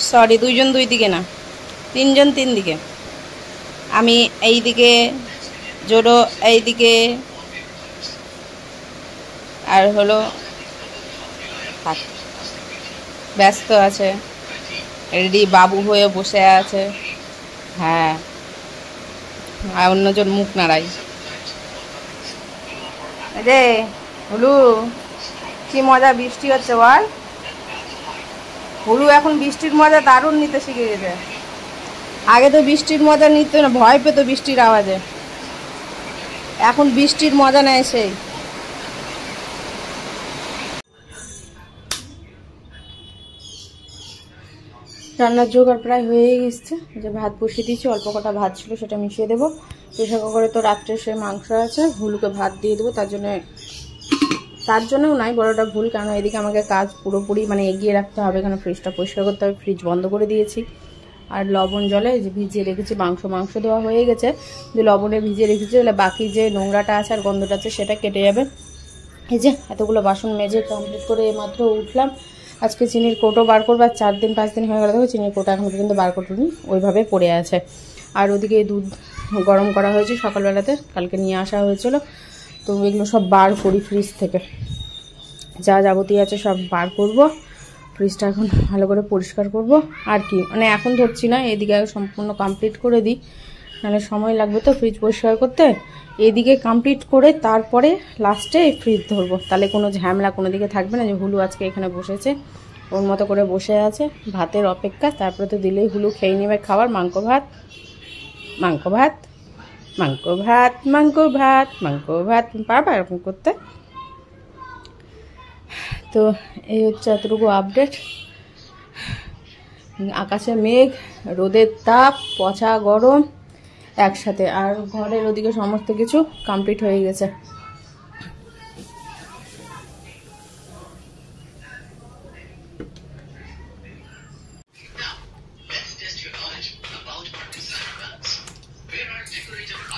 Sorry, দুইজন দুই দিকে না, তিনজন তিন দিকে। আমি এই দিকে, জোড়ো এই দিকে, আর হলো থাক, ব্যস্ত আছে, রেডি বাবু হয়ে বসে আছে। হ্যাঁ, আর অন্যজন মুখ নাড়াই। রে হুলু, কি মজা বৃষ্টি হচ্ছে বল। হুলু এখন বৃষ্টির মজা দারুণ নিতে শিখে গেছে। আগে তো বৃষ্টির মজা নিত না, ভয় পেত বৃষ্টির আওয়াজে। এখন বৃষ্টির মজা নেয় সেই। রান্নার জোগাড় প্রায় হয়ে গেছে, যে ভাত বসিয়ে দিয়েছি, অল্প কটা ভাত ছিল সেটা মিশিয়ে দেবো। প্রেশার কুকারে তো রাত্রে সে মাংস আছে, হুলুকে ভাত দিয়ে দেবো। তার জন্যও নাই, বড়টা ভুল, কারণ এদিকে আমাকে কাজ পুরোপুরি মানে এগিয়ে রাখতে হবে। এখানে ফ্রিজটা পরিষ্কার করতে হবে, ফ্রিজ বন্ধ করে দিয়েছি। আর লবণ জলে যে ভিজিয়ে রেখেছি, মাংস দেওয়া হয়ে গেছে, যে লবণে ভিজিয়ে রেখেছি, তাহলে বাকি যে নোংরাটা আছে আর গন্ধটা আছে সেটা কেটে যাবে। এই যে এতগুলো বাসন মেজে কমপ্লিট করে মাত্র উঠলাম। আজকে চিনির কৌটো বার করবো, আর 4 দিন 5 দিন হয়ে গেল, দেখো চিনির কৌটো এখন পর্যন্ত বার করতে ওইভাবে পড়ে আছে। আর ওদিকে দুধ গরম করা হয়েছে সকালবেলাতে, কালকে নিয়ে আসা হয়েছিল। তো এগুলো সব বার করি ফ্রিজ থেকে, যা যাবতীয় আছে সব বার করব। ফ্রিজটা এখন ভালো করে পরিষ্কার করব। আর কি মানে এখন ধরছি না, এদিকে সম্পূর্ণ কমপ্লিট করে দিই, নাহলে সময় লাগবে তো ফ্রিজ পরিষ্কার করতে। এদিকে কমপ্লিট করে তারপরে লাস্টে ফ্রিজ ধরবো, তাহলে কোনো ঝামেলা কোনো দিকে থাকবে না। যে হুলু আজকে এখানে বসেছে, ওর মতো করে বসে আছে ভাতের অপেক্ষা, তারপরে তো দিলেই হুলু খেয়ে নেবে খাবার। মাংস ভাত মাংস ভাত মাংস ভাত মাংস ভাত মাংস ভাত, পারবা এরকম করতে? তো এই হচ্ছে এতটুকু আপডেট। আকাশে মেঘ, রোদের তাপ, পচা গরম একসাথে। আর ঘরের ওদিকে সমস্ত কিছু কমপ্লিট হয়ে গেছে।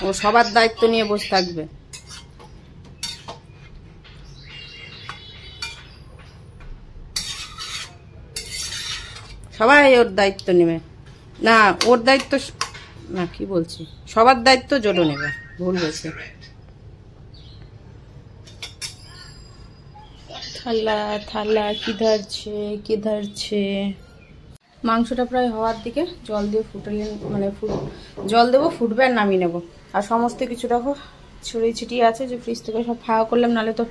ও সবার দায়িত্ব নিয়ে বসে থাকবে। সবাই ওর দায়িত্ব নেবে না, ওর দায়িত্ব না, কি বলছি, সবার দায়িত্ব জোড়ো নেবে, ভুল হয়েছে। থালা থালা কিধার ছে। মাংসটা প্রায় হওয়ার দিকে, জল দিয়ে ফুটালে মানে জল দেবো, ফুটবে আর নামিয়ে নেবো। আর সমস্ত কিছু দেখো ছড়িয়ে ছিটিয়ে আছে, যে ফ্রিজ থেকে সব ফাওয়া করলাম, নাহলে তো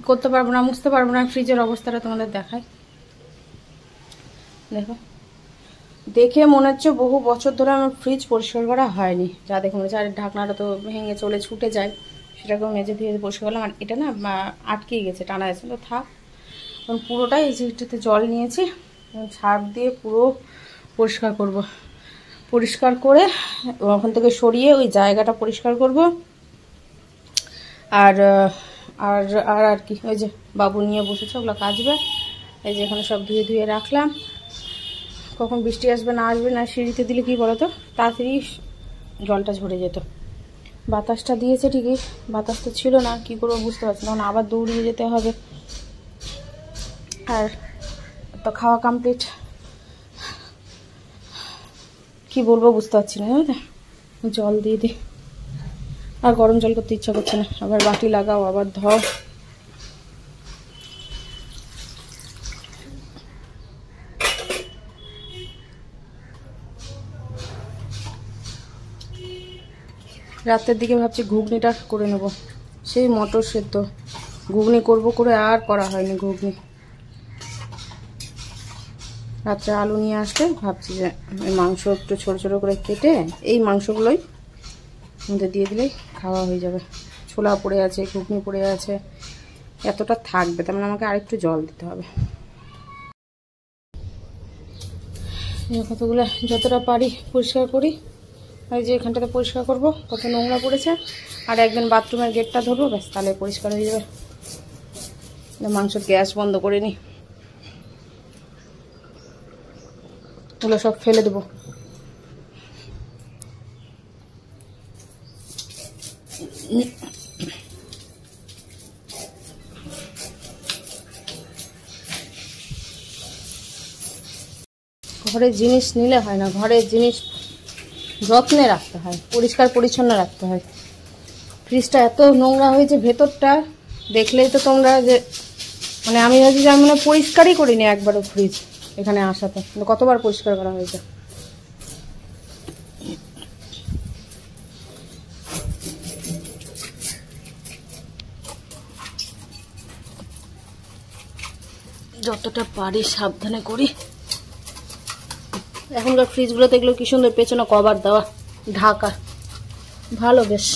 করতে পারবো না, মুছতে পারবো না। ফ্রিজের অবস্থাটা তোমাদের দেখায়, দেখো। দেখে মনে হচ্ছে বহু বছর ধরে আমার ফ্রিজ পরিষ্কার করা হয়নি, যা দেখে মনে হচ্ছে। আর ঢাকনাটা তো ভেঙে চলে ছুটে যায়, সেটাকেও মেজে ধুয়ে পরিষ্কার করলাম। আর এটা না আটকে গেছে, টানা গেছে, তো থাক। এখন পুরোটাই এই যেটাতে জল নিয়েছি, সার্ফ দিয়ে পুরো পরিষ্কার করব। পরিষ্কার করে ওখান থেকে সরিয়ে ওই জায়গাটা পরিষ্কার করব। আর আর আর আর কি, ওই যে বাবু নিয়ে বসেছে, ওগুলো কাচবে। এই যে এখানে সব ধুয়ে ধুয়ে রাখলাম। কখন বৃষ্টি আসবে না আসবে না, সিঁড়িতে দিলে কি বলো তো, তাড়াতাড়ি জলটা ঝরে যেত। বাতাসটা দিয়েছে ঠিকই, বাতাসটা ছিল না, কি করবো বুঝতে পারছি না, আবার দৌড়িয়ে যেতে হবে। আর তো খাওয়া কমপ্লিট, কি বলবো বুঝতে পারছি না, জানো, জল দিয়ে দিই। আর গরম জল করতে ইচ্ছা করছে না, আবার বাটি লাগাও, আবার ধোও। রাতের দিকে ভাবছি ঘুগনিটা করে নেব, সেই মটর সেদ্ধ ঘুগনি করব করে আর করা হয়নি ঘুগনি। রাত্রে আলু নিয়ে আসলে ভাবছি যে মাংস একটু ছোটো ছোটো করে কেটে এই মাংসগুলোই মধ্যে দিয়ে দিলেই খাওয়া হয়ে যাবে। ছোলা পড়ে আছে, ঘুগনি পড়ে আছে, এতটা থাকবে, তার মানে আমাকে আরেকটু জল দিতে হবে। কতগুলো যতটা পারি পরিষ্কার করি। এই যে এখানটাতে পরিষ্কার করব, কত নোংরা পড়েছে। আর একদিন বাথরুমের গেটটা ধরবো, ব্যাস তাহলে পরিষ্কার হয়ে যাবে। মাংসের গ্যাস বন্ধ করে নিই, ওগুলো সব ফেলে দেবো। ঘরের জিনিস নিলে হয় না, ঘরের জিনিস যত্নে রাখতে হয়, পরিষ্কার পরিচ্ছন্ন রাখতে হয়। ফ্রিজটা এত নোংরা হয়েছে ভেতরটা, দেখলেই তো তোমরা যে মানে আমি ভাবছি যে আমি মানে পরিষ্কারই করিনি একবারও ফ্রিজ এখানে আসাতে, কতবার পরিষ্কার করা হয়েছে। যতটা পারি সাবধানে করি। এখনকার ফ্রিজগুলোতে এগুলো কি সুন্দর পেছনে কভার দেওয়া, ঢাকা, ভালো বেশ।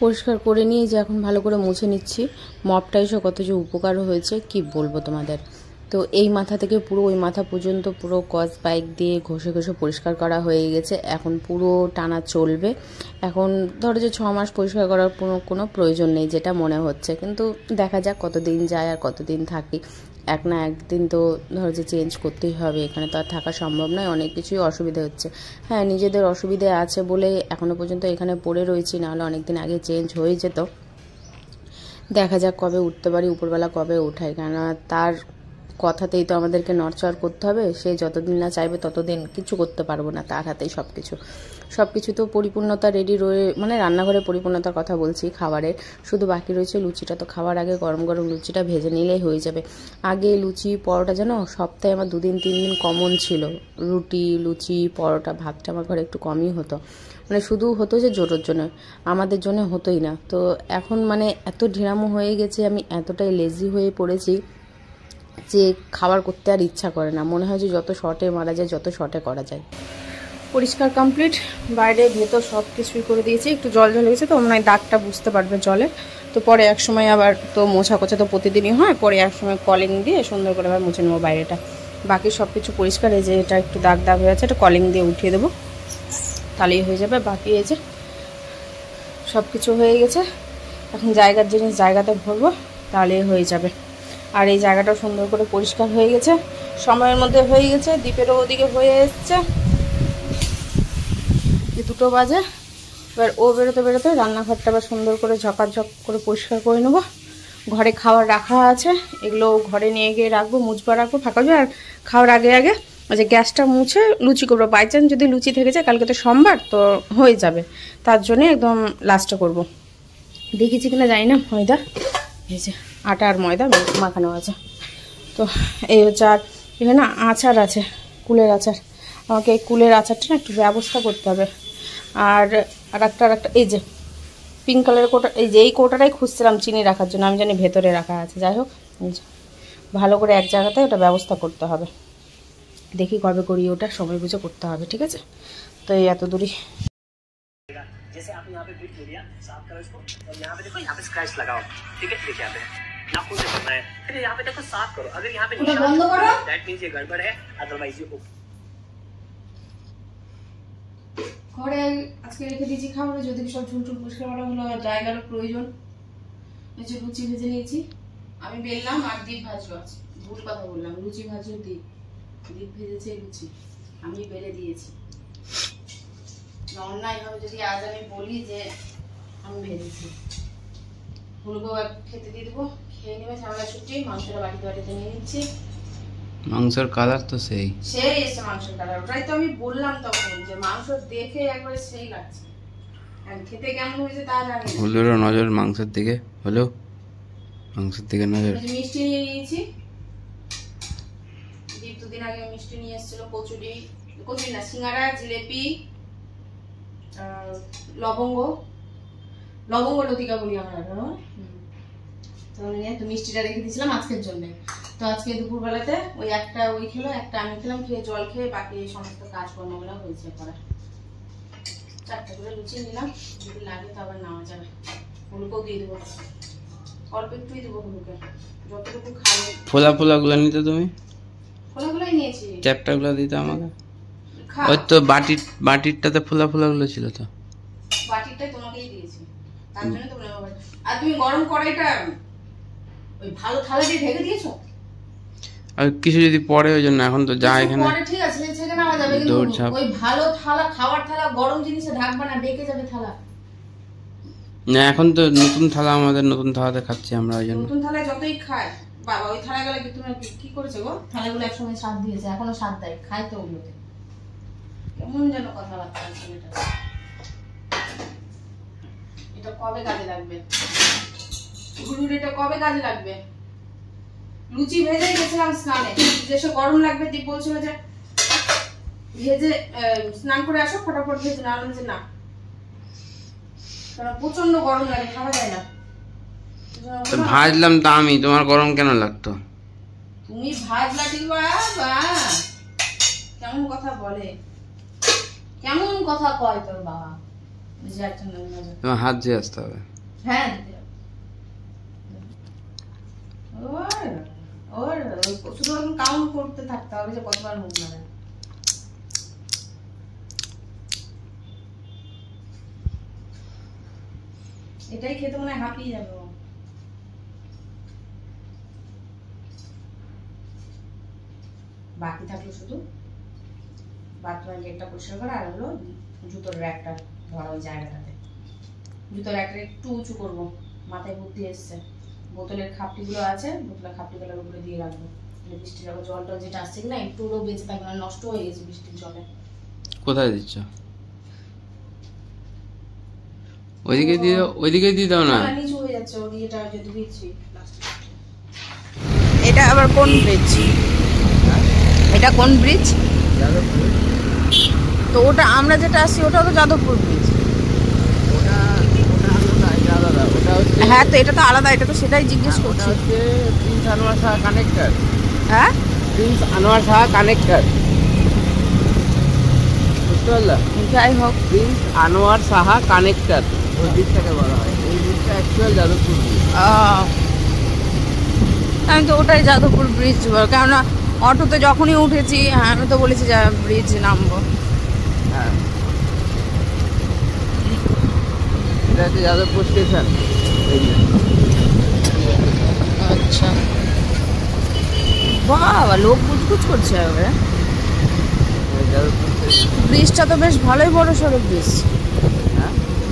পরিষ্কার করে নিয়ে যে এখন ভালো করে মুছে নিচ্ছি। মপটা এসে কত যে উপকার হয়েছে কি বলবো তোমাদের। তো এই মাথা থেকে পুরো ওই মাথা পর্যন্ত পুরো কস বাইক দিয়ে ঘষে ঘষে পরিষ্কার করা হয়ে গেছে। এখন পুরো টানা চলবে। এখন ধরো যে 6 মাস পরিষ্কার করার কোনো প্রয়োজন নেই যেটা মনে হচ্ছে, কিন্তু দেখা যাক কতদিন যায় আর কতদিন থাকি। এক না একদিন তো ধরো যে চেঞ্জ করতেই হবে, এখানে তো আর থাকা সম্ভব নয়, অনেক কিছুই অসুবিধা হচ্ছে। হ্যাঁ, নিজেদের অসুবিধে আছে বলে এখনও পর্যন্ত এখানে পড়ে রয়েছি, নাহলে অনেকদিন আগে চেঞ্জ হয়ে যেত। দেখা যাক কবে উঠতে পারি, উপরবেলা কবে উঠাই, কেননা তার কথাতেই তো আমাদেরকে নড়চড় করতে হবে। সে যতদিন না চাইবে ততদিন কিছু করতে পারবো না, তার হাতেই সব কিছু তো পরিপূর্ণতা রেডি রয়ে, মানে রান্নাঘরে পরিপূর্ণতার কথা বলছি, খাবারের শুধু বাকি রয়েছে লুচিটা। তো খাওয়ার আগে গরম গরম লুচিটা ভেজে নিলেই হয়ে যাবে। আগে লুচি পরোটা যেন সপ্তাহে আমার 2 দিন 3 দিন কমন ছিল, রুটি লুচি পরোটা, ভাতটা আমার ঘরে একটু কমই হতো, মানে শুধু হতো যে জোরের জন্য, আমাদের জন্য হতোই না। তো এখন মানে এত ঢিরামো হয়ে গেছে, আমি এতটাই লেজি হয়ে পড়েছি যে খাবার করতে আর ইচ্ছা করে না, মনে হয় যে যত শর্টে মারা যায় যত শর্টে করা যায়। পরিষ্কার কমপ্লিট, বাইরে ভেতর সব কিছুই করে দিয়েছি। একটু জল হয়েছে তো মনে হয় দাগটা বুঝতে পারবে জলে, তো পরে এক সময় আবার তো মোছা কোছা তো প্রতিদিনই হয়, পরে এক সময় কলিং দিয়ে সুন্দর করে আবার মুছে নেবো বাইরেটা। বাকি সব কিছু পরিষ্কার, এই যে এটা একটু দাগ দাগ হয়ে আছে, এটা কলিং দিয়ে উঠিয়ে দেবো, তাহলেই হয়ে যাবে। বাকি এই যে সব কিছু হয়ে গেছে, এখন জায়গার জিনিস জায়গাতে ভরবো, তাহলেই হয়ে যাবে। আর এই জায়গাটা সুন্দর করে পরিষ্কার হয়ে গেছে, সময়ের মধ্যে হয়ে গেছে। দ্বীপেরও ওদিকে হয়ে এসছে, 2টো বাজে। এবার ও বেরোতে রান্নাঘরটা আবার সুন্দর করে ঝকাঝক করে পরিষ্কার করে নেবো। ঘরে খাবার রাখা আছে, এগুলো ঘরে নিয়ে গিয়ে রাখবো, মুছবা রাখবো, ফাঁকা হবে। আর খাওয়ার আগে যে গ্যাসটা মুছে লুচি করবো, বাই চান্স যদি লুচি থেকে যায়, কালকে তো সোমবার তো হয়ে যাবে, তার জন্য একদম লাস্টে করব। দেখেছি কিনা জানি না, ময়দা এই যে আটা আর ময়দা মাখানো আছে। তো এই হচ্ছে, আর এখানে আচার আছে, কুলের আচার, আমাকে এই কুলের আচারটা না একটু ব্যবস্থা করতে হবে। আর একটা এই যে পিঙ্ক কালারের কোটা, এই কোটাটাই খুঁজছিলাম চিনি রাখার জন্য, আমি জানি ভেতরে রাখা আছে। যাই হোক, ভালো করে এক জায়গাতে ওটা ব্যবস্থা করতে হবে, দেখি কবে করি, ওটা সময় বুঝে করতে হবে, ঠিক আছে। তো এই এত দূরই। जैसे आपने यहाँ पे ब्रिक ले लिया, साफ करो इसको, और यहाँ पे देखो, यहाँ पे स्क्रैच लगाओ, ठीक है, देखिए यहाँ पे नाखून से करना है, फिर यहाँ पे देखो साफ करो, अगर यहाँ पे निशान दैट मींस ये गड़बड़ है, अदरवाइज ये ओके। ঘরে আজকে রেখে দিয়েছি খাবার, যদি সব ঝুলঝুল পরিষ্কার করা হলো, জায়গারও প্রয়োজন। এই যে লুচি ভেজে নিয়েছি, আমি বেললাম আর দ্বীপ ভাজলো। আছে ভুল কথা বললাম, লুচি ভাজলো দ্বীপ ভেজেছে লুচি, আমি বেলে দিয়েছি। অন্যায় হবে যদি আজ আমি বলি যে আমি ভেজেছি। ফুলকো খেতে দিয়ে দেবো, খেয়ে নেবে, ঝামেলা ছুটি। মাংসটা বাটিতে নিয়ে নিচ্ছি। মাংসের কালার তো সেই এসে মাংসের কালার, ওটাই তো আমি বললাম তখন যে মাংস দেখে একবারে সেই লাগছে, খেতে কেমন হয়েছে তা জানি না। হলো নজর মাংসের দিকে, হলো মাংসের দিকে নজর। মিষ্টি নিয়ে নিয়েছি, দীপ 2 দিন আগে মিষ্টি নিয়ে এসেছিল, কচুরি না, সিঙ্গারা, জিলেপি, লবঙ্গ লতিকা বলি আমরা, তো মিষ্টিটা রেখে দিয়েছিলাম আজকের জন্য। তো আজকে দুপুরবেলাতে ওই একটা ওই খেলো, একটা আমি খেলাম, খেয়ে জল খেয়ে বাকি সমস্ত কাজকর্মগুলো হয়েছে করা। 4টা করে লুচি নিলাম, যদি লাগে তো আবার নেওয়া যাবে। হলুকেও দিয়ে দেবো, অল্প একটুই দেবো হলুকে, যতটুকু খাবে। ফোলা গুলো নিতে, তুমি ফোলাগুলোই নিয়েছি, চ্যাপটা গুলো দিতে আমাকে। ওই তো বাটিরটাতে ফোলা গুলো ছিল, তো বাটিরটাই তোমাকেই দিয়েছি, তার জন্য তো। আর তুমি গরম কড়াইটা ওই ভালো থালা দিয়ে ঢেকে দিয়েছো? আর কিছু যদি পড়ে ওই জন্য এখন তো যা এখানে পরে ঠিক আছে, ছেঁকে নেওয়া যাবে, কিন্তু ওই ভালো থালা, খাওয়ার থালা, গরম জিনিসে ঢাকবা না, ডেকে যাবে থালা। না এখন তো নতুন থালা, আমাদের নতুন থালাতে খাচ্ছি আমরা, ওই জন্য। নতুন থালায় যতই খায় বাবা, ওই থালাগুলো কি তুমি কি করেছো গো? থালাগুলো একসময় স্বাদ দিয়েছে, এখনো স্বাদ দেয়, খায় তো ওগুলোতে। কেমন যেন কথাবার্তা আছে এটা। এটা কবে কাজে লাগবে? ঘুরুর এটা কবে কাজে লাগবে? লুচি ভেজে গেছিলাম স্নানে, যেসব গরম লাগবে দীপ বলছিল যে ভেজে স্নান করে আসো, ফটাফট ভেজে না। যে না, কারণ প্রচন্ড গরম লাগে, খাওয়া যায় না। ভাজলাম তা আমি, তোমার গরম কেন লাগতো? তুমি ভাজলা ঠিক, বাবা কেমন কথা বলে, কেমন কথা কয় তোর বাবা। তোমার হাত ধুয়ে আসতে হবে। হ্যাঁ, শুধু কাউন্ট করতে থাকতে হবে যে কতবার মুখ মারে। এটাই খেতে মনে হয় হাঁপিয়ে যাবে। বাকি থাকলো শুধু বাথরুমের গেটটা পরিষ্কার করা, আর হলো জুতোর র্যাকটা ধরা ওই জায়গাটাতে। জুতোর র্যাকটা একটু উঁচু করবো, মাথায় বুদ্ধি এসছে। বোতলের খাপটিগুলো আছে, বোতলের খাপটিগুলোর উপরে দিয়ে রাখবো, বৃষ্টির যখন জলটা যেটা আসছে কিনা একটুও বেঁচে থাকবে না, নষ্ট হয়ে গেছে বৃষ্টির জলে। কোথায় দিচ্ছ? ওইদিকে দিয়ে, ওইদিকে দিয়ে দাও না, নিচু হয়ে যাচ্ছে ওর ইয়েটা যদি দিচ্ছি। এটা আবার কোন ব্রিজ? এটা কোন ব্রিজ? তো ওটা আমরা যেটা আসছি ওটা তো যাদবপুর ব্রিজ। হ্যাঁ, তো এটা তো আলাদা, এটা তো সেটাই জিজ্ঞেস করছি। Prince Anwar Shah connector. হ্যাঁ, প্রিন্স আনোয়ার শাহ কানেক্টর, বুঝতে পারলা? যাই হোক, প্রিন্স আনোয়ার সাহা কানেক্টর ওই ব্রিজটাকে বলা হয়। এই ব্রিজটা অ্যাকচুয়াল যাদবপুর ব্রিজ। আমি তো ওটাই যাদবপুর ব্রিজ, কেননা অটোতে যখনই উঠেছি, হ্যাঁ আমি তো বলেছি যে ব্রিজ নামবো। হ্যাঁ, এটা হচ্ছে যাদবপুর স্টেশন। আচ্ছা, বাবা লোক কুচকুচ করছে এবারে। ব্রিজটা তো বেশ ভালোই বড় সড়ো ব্রিজ।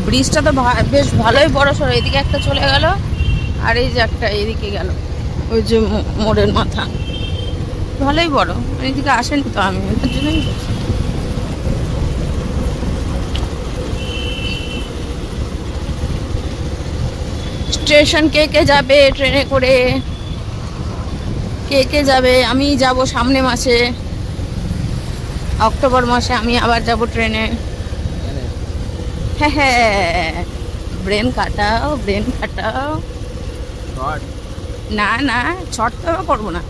ব্রিজটা তো বেশ ভালোই বড় সড়ো, এদিকে একটা চলে গেল, আর এই যে একটা এদিকে গেল, ওই যে মোড়ের মাথা ভালোই বড়। এদিকে আসেনি তো আমি, ওটার জন্যই স্টেশন কে কে যাবে ট্রেনে করে? কে কে যাবে? আমি যাব সামনে মাসে, অক্টোবর মাসে আমি আবার যাব ট্রেনে। হ্যাঁ হ্যাঁ, ব্রেন কাটাও, ব্রেন কাটাও। না না, ছট তো করবো না।